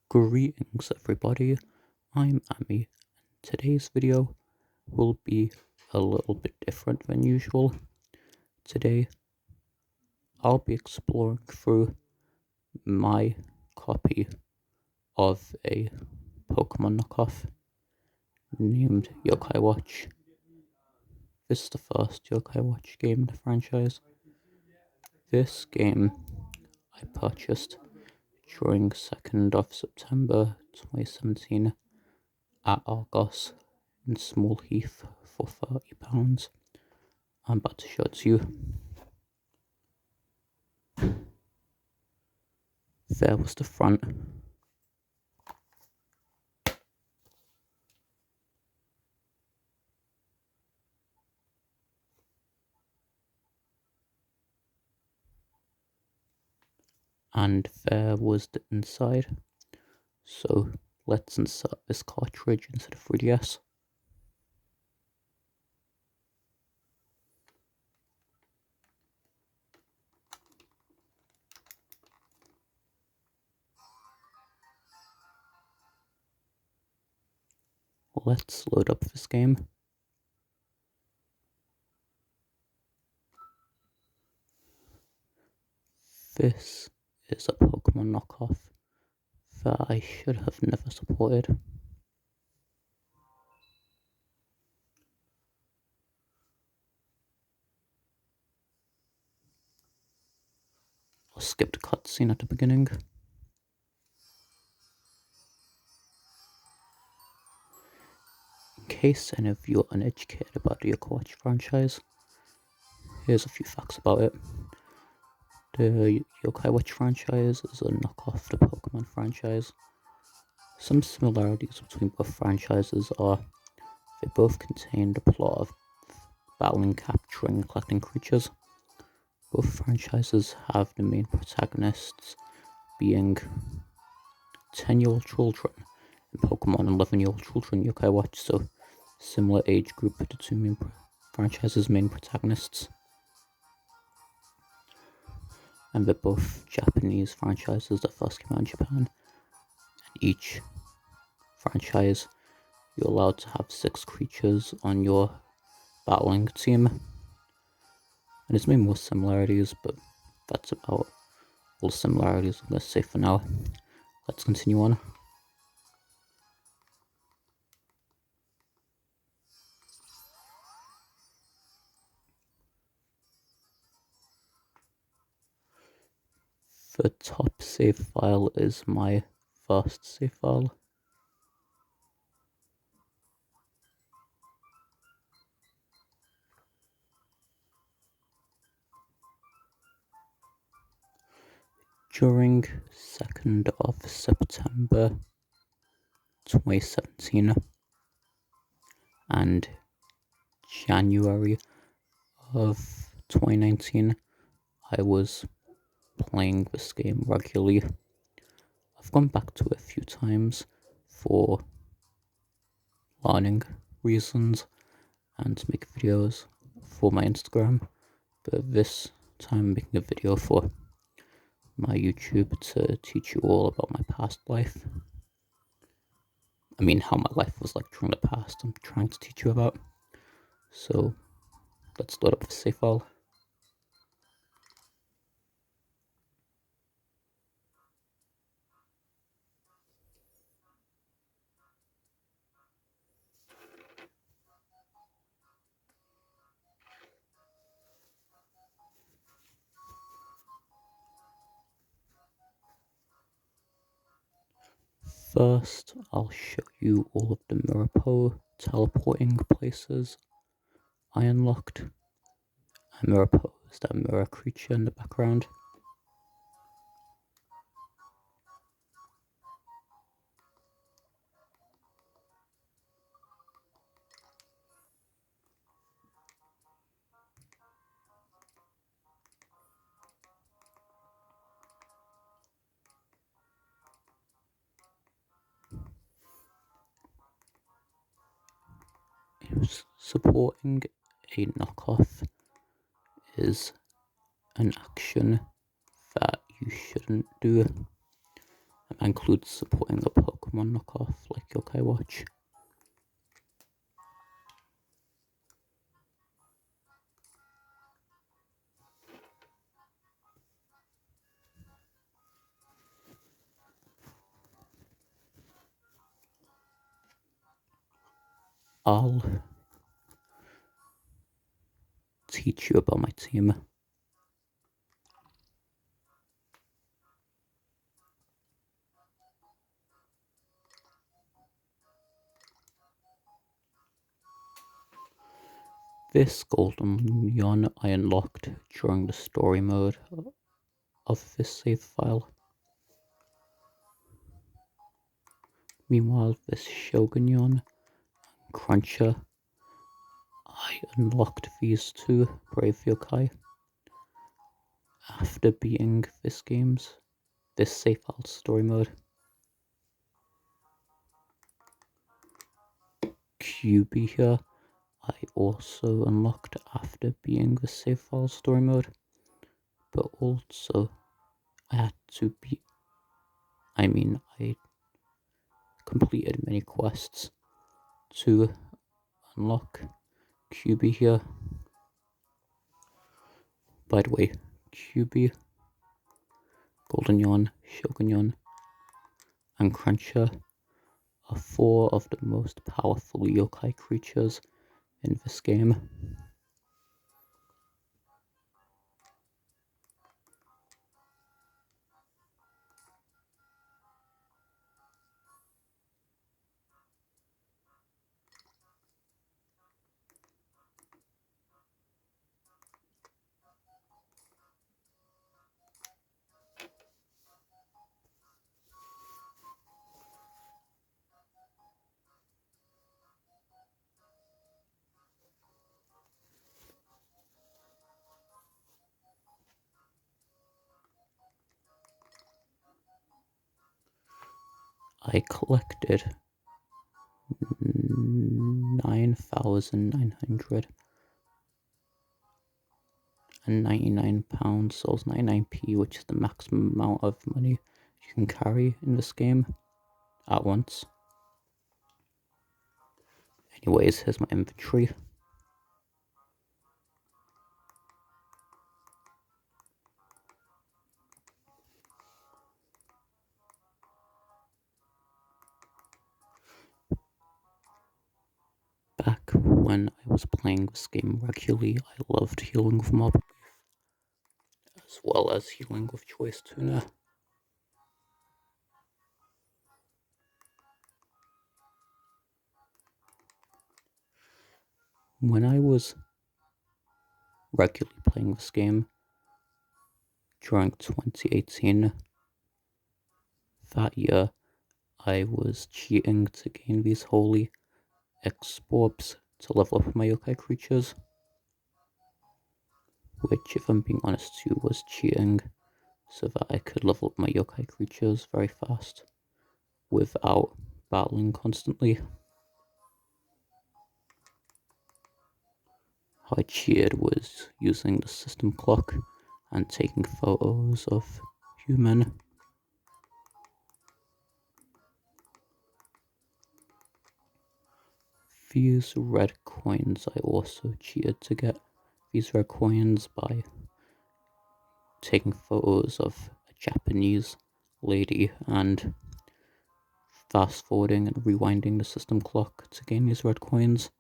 Greetings everybody, I'm Amy. Today's video will be a little bit different than usual. Today I'll be exploring through my copy of a Pokemon knockoff named Yokai Watch. This is the first Yokai Watch game in the franchise. This game I purchased during 2nd of September 2017 at Argos in Small Heath for £30. I'm about to show it to you. There was the front. And there was the inside. So let's insert this cartridge into the 3DS. Let's load up this game. This is a Pokemon knockoff that I should have never supported. I'll skip the cutscene at the beginning. In case any of you are uneducated about the Yokai Watch franchise, here's a few facts about it. The Yokai Watch franchise is a knockoff of the Pokemon franchise. Some similarities between both franchises are they both contain the plot of battling, capturing, and collecting creatures. Both franchises have the main protagonists being 10-year-old children in Pokemon and 11-year-old children in Yokai Watch, so similar age group to the two main franchises' main protagonists. And they're both Japanese franchises that first came out in Japan. And each franchise, you're allowed to have 6 creatures on your battling team. And there's maybe more similarities, but that's about all the similarities I'm going to say for now. Let's continue on. The top save file is my first save file. During 2nd of September 2017 and January of 2019, I was playing this game regularly. I've gone back to it a few times for learning reasons and to make videos for my Instagram, but this time I'm making a video for my YouTube to teach you all about my past life. I mean, how my life was like during the past, I'm trying to teach you about. So let's load up the save file. First, I'll show you all of the Mirapo teleporting places I unlocked. And Mirapo is that mirror creature in the background. Supporting a knockoff is an action that you shouldn't do. includes supporting a Pokemon knockoff like Yokai Watch. I'll teach you about my team. This golden yon I unlocked during the story mode of this save file. Meanwhile, this Shogun yon and Cruncher, I unlocked these two brave yokai after beating this save file story mode. QB here, I also unlocked after beating the save file story mode, but also I completed many quests to unlock QB here. By the way, QB, Golden Yon, Shogun Yon, and Cruncher are 4 of the most powerful yokai creatures in this game. I collected 9,999 pounds, so it's 99p, which is the maximum amount of money you can carry in this game at once. Anyways, here's my inventory. Back when I was playing this game regularly, I loved healing with mob as well as healing with choice tuna. When I was regularly playing this game during 2018, that year I was cheating to gain these holy X-orbs to level up my yokai creatures, which, if I'm being honest to you, was cheating so that I could level up my yokai creatures very fast without battling constantly. How I cheated was using the system clock and taking photos of human. These red coins I also cheated to get. These red coins by taking photos of a Japanese lady and fast forwarding and rewinding the system clock to gain these red coins.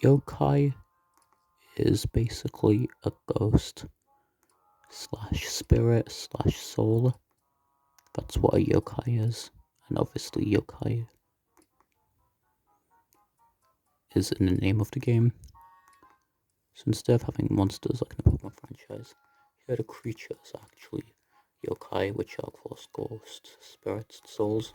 Yokai is basically a ghost slash spirit slash soul. That's what a yokai is, and obviously yokai is in the name of the game. So instead of having monsters like in the Pokemon franchise, here the creatures are actually yokai, which are of course ghosts, spirits, souls.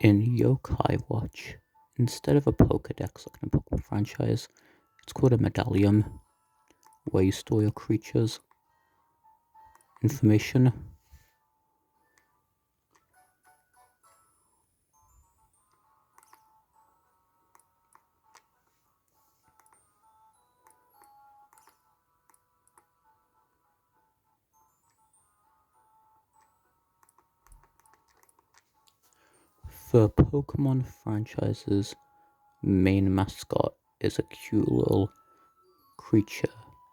In Yokai Watch, instead of a Pokedex like in the Pokemon franchise, it's called a medallion, where you store your creatures' information. The Pokemon franchise's main mascot is a cute little creature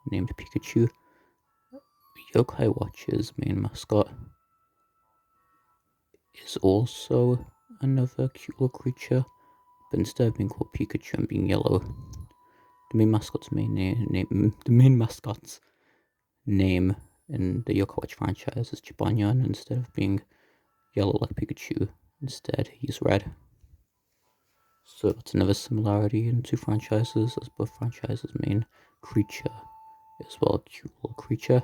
named Pikachu. Yokai Watch's main mascot is also another cute little creature, but instead of being called Pikachu and being yellow, the main mascot's name in the Yokai Watch franchise is Chibanyan. Instead of being yellow like Pikachu, instead he's red. So that's another similarity in two franchises, as both franchises' main creature is well a cute little creature.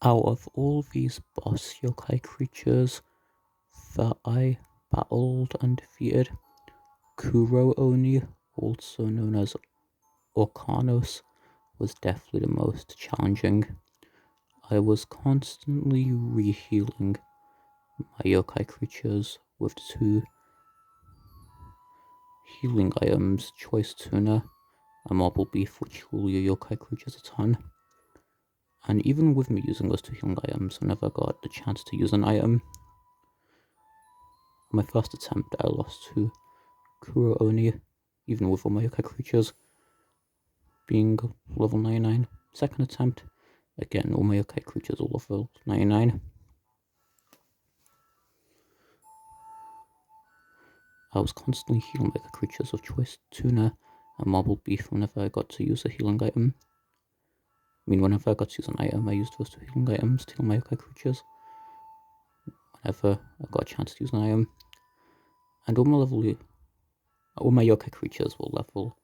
Out of all these boss yokai creatures that I battled and defeated, Kuro Oni, also known as Orkanos, was definitely the most challenging. I was constantly rehealing my yokai creatures with two healing items, Choice Tuna and Marble Beef, which heal your yokai creatures a ton. And even with me using those two healing items, whenever I got the chance to use an item, my first attempt I lost to Kuro Oni, even with all my yokai creatures being level 99. Second attempt, again, all my yokai creatures are level 99. I was constantly healing my creatures of Choice Tuna and Marble Beef whenever I got to use a healing item. Whenever I got to use an item, I used those two healing items to heal my yokai creatures. Whenever I got a chance to use an item. And all my yokai creatures were level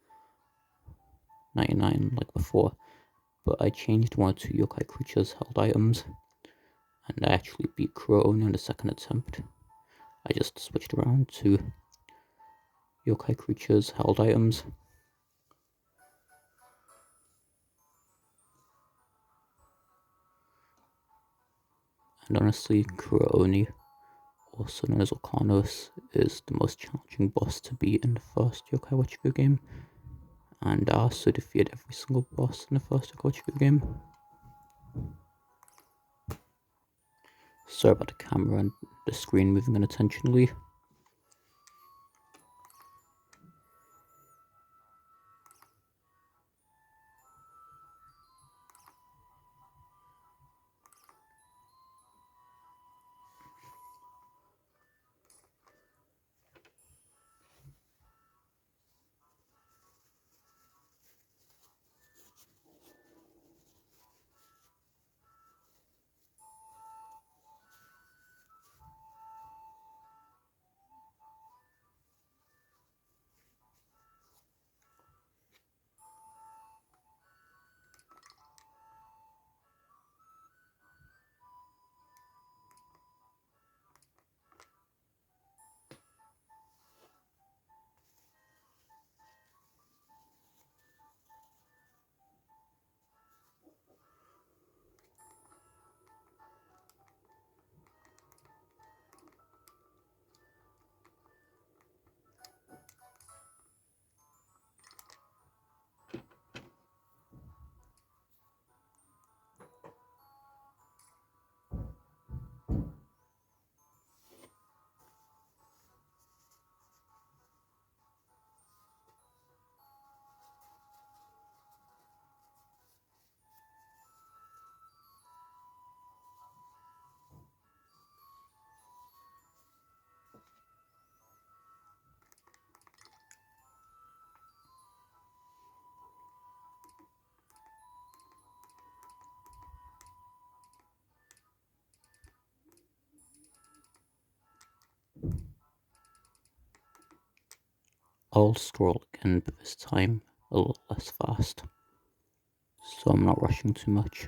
99 like before, but I changed one or two yokai creatures held items, and I actually beat Kuro Oni on the second attempt. I just switched around to yokai creatures, held items. And honestly, Kurooni, also known as Orkanos, is the most challenging boss to beat in the first Yokai Watch game, and I also defeated every single boss in the first Yokai Watch game. Sorry about the camera and the screen moving unintentionally. I'll scroll again, but this time a little less fast, so I'm not rushing too much.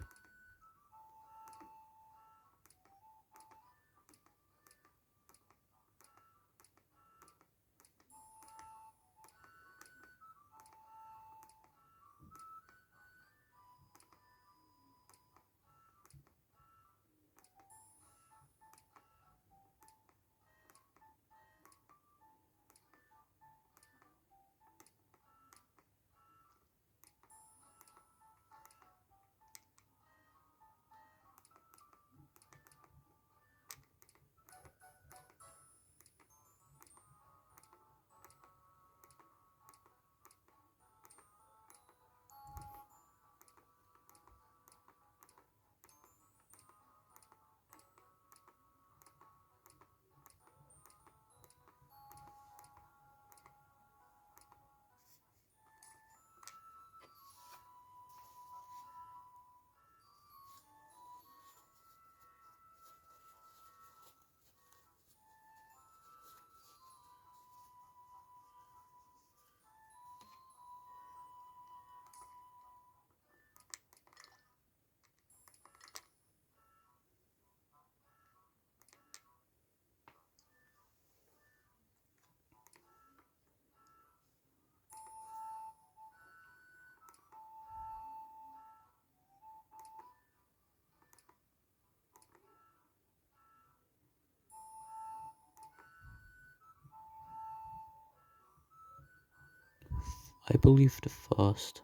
I believe the first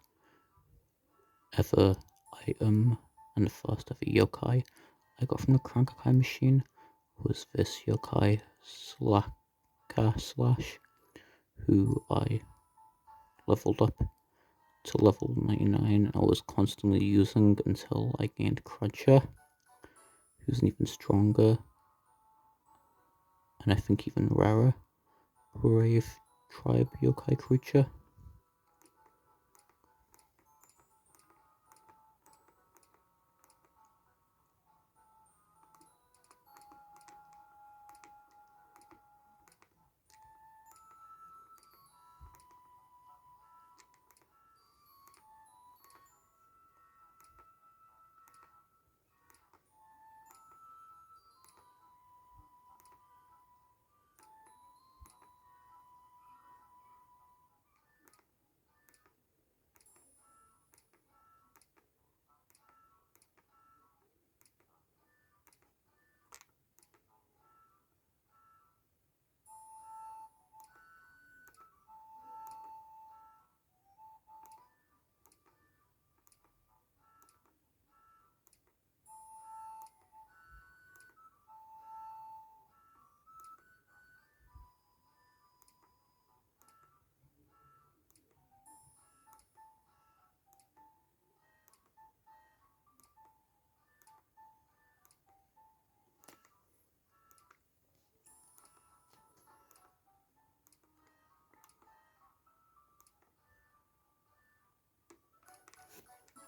ever item and the first ever yokai I got from the Crankakai machine was this yokai Slash, who I leveled up to level 99 and I was constantly using until I gained Cruncher, who's an even stronger and I think even rarer Brave Tribe yokai creature.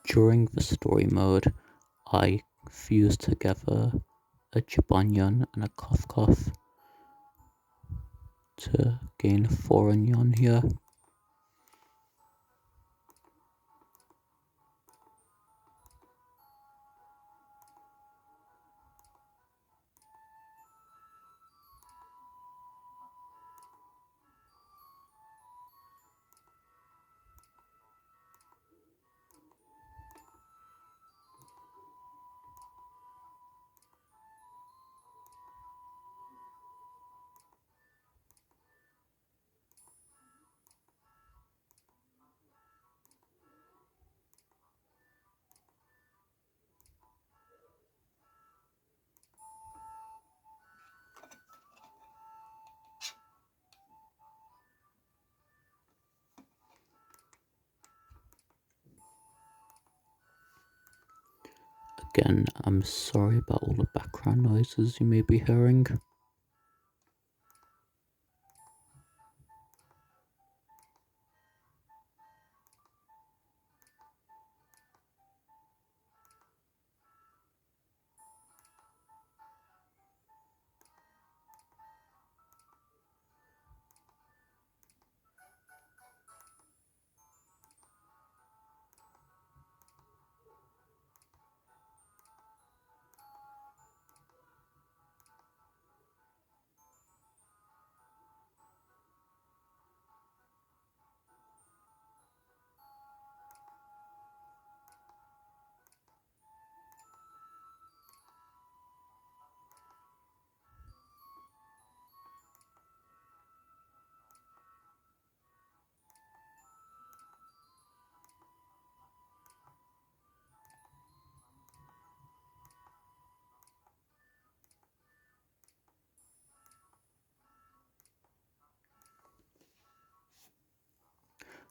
During the story mode, I fused together a Jibanyan and a Kof to gain 4 onion here. Again, I'm sorry about all the background noises you may be hearing.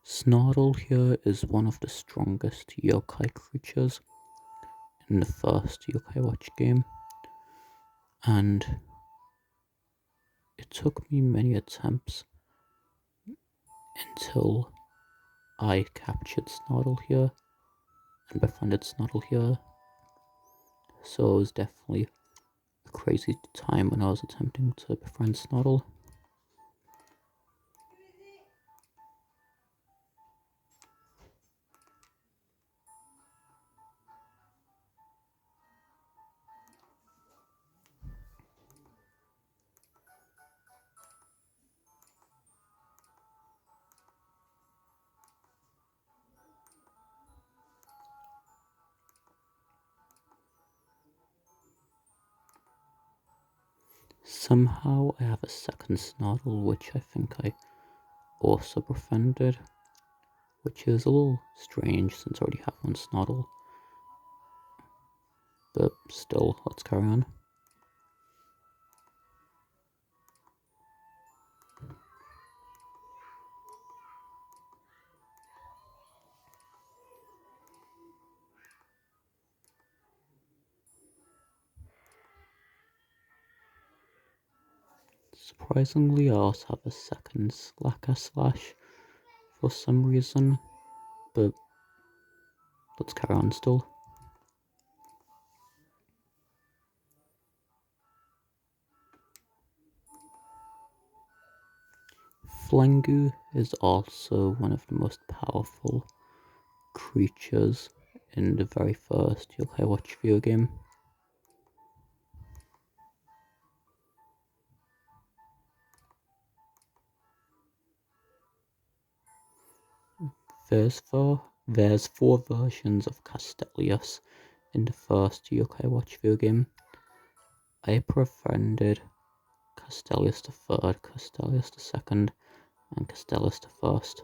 Snarl here is one of the strongest yokai creatures in the first Yokai Watch game, and it took me many attempts until I captured Snarl here and befriended Snarl here, so it was definitely a crazy time when I was attempting to befriend Snarl. Somehow I have a second Snarl, which I think I also befriended, which is a little strange since I already have one Snarl, but still, let's carry on. Surprisingly, I also have a second Slacker Slash for some reason, but let's carry on still. Flengu is also one of the most powerful creatures in the very first Yokai Watch video game. There's 4 versions of Castellius in the first Yokai Watch video game. I befriended Castellius the Third, Castellius the Second, and Castellius the First,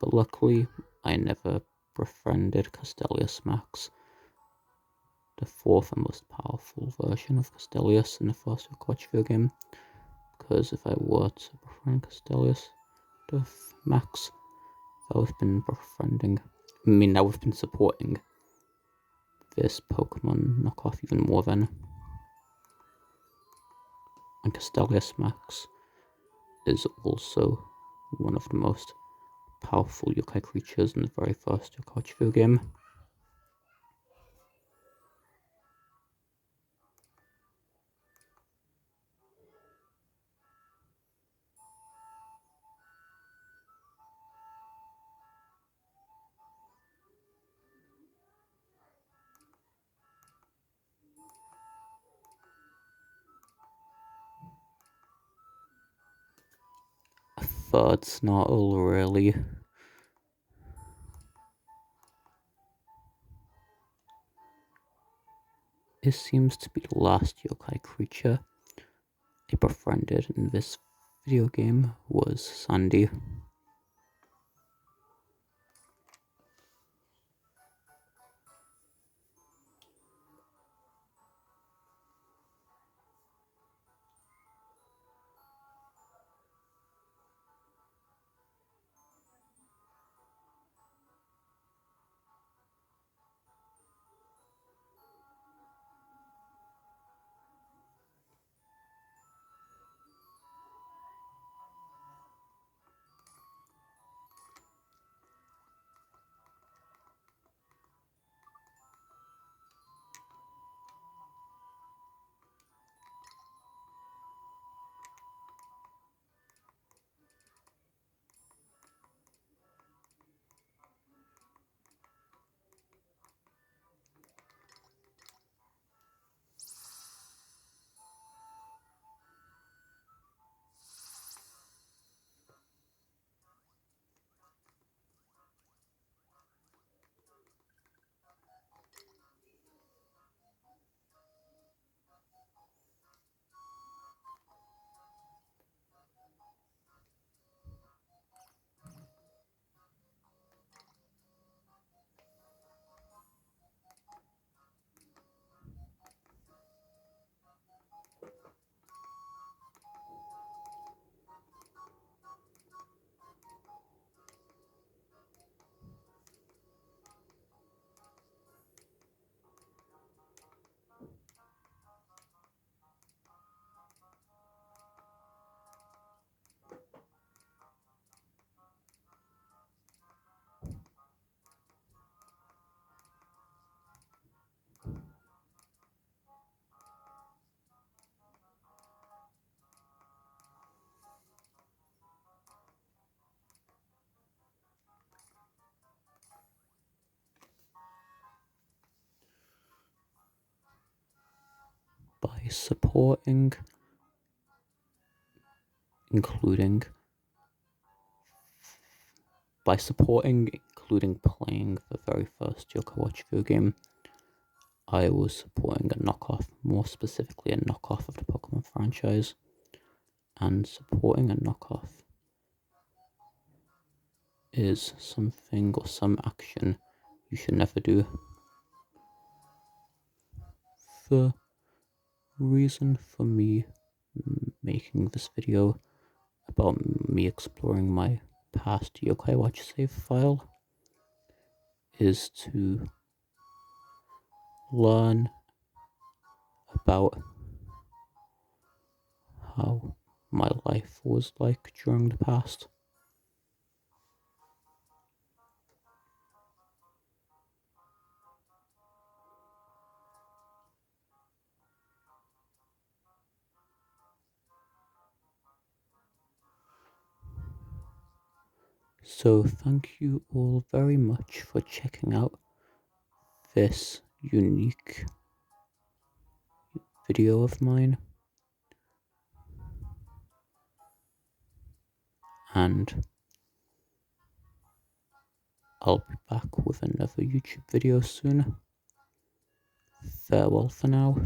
but luckily I never befriended Castellius Max, the 4th and most powerful version of Castellius in the first Yokai Watch video game, because if I were to befriend Castellius the Max, I would have been I would have been supporting this Pokemon knockoff even more then. And Castellius Max is also one of the most powerful yokai creatures in the very first Yokai Watch video game. third Snartle, really. This seems to be the last yokai creature I befriended in this video game was Sandy. By supporting, including playing the very first Yokai Watch video game, I was supporting a knockoff, more specifically a knockoff of the Pokemon franchise, and supporting a knockoff is something or some action you should never do. The reason for me making this video about me exploring my past Yokai Watch save file is to learn about how my life was like during the past. So thank you all very much for checking out this unique video of mine, and I'll be back with another YouTube video soon. Farewell for now.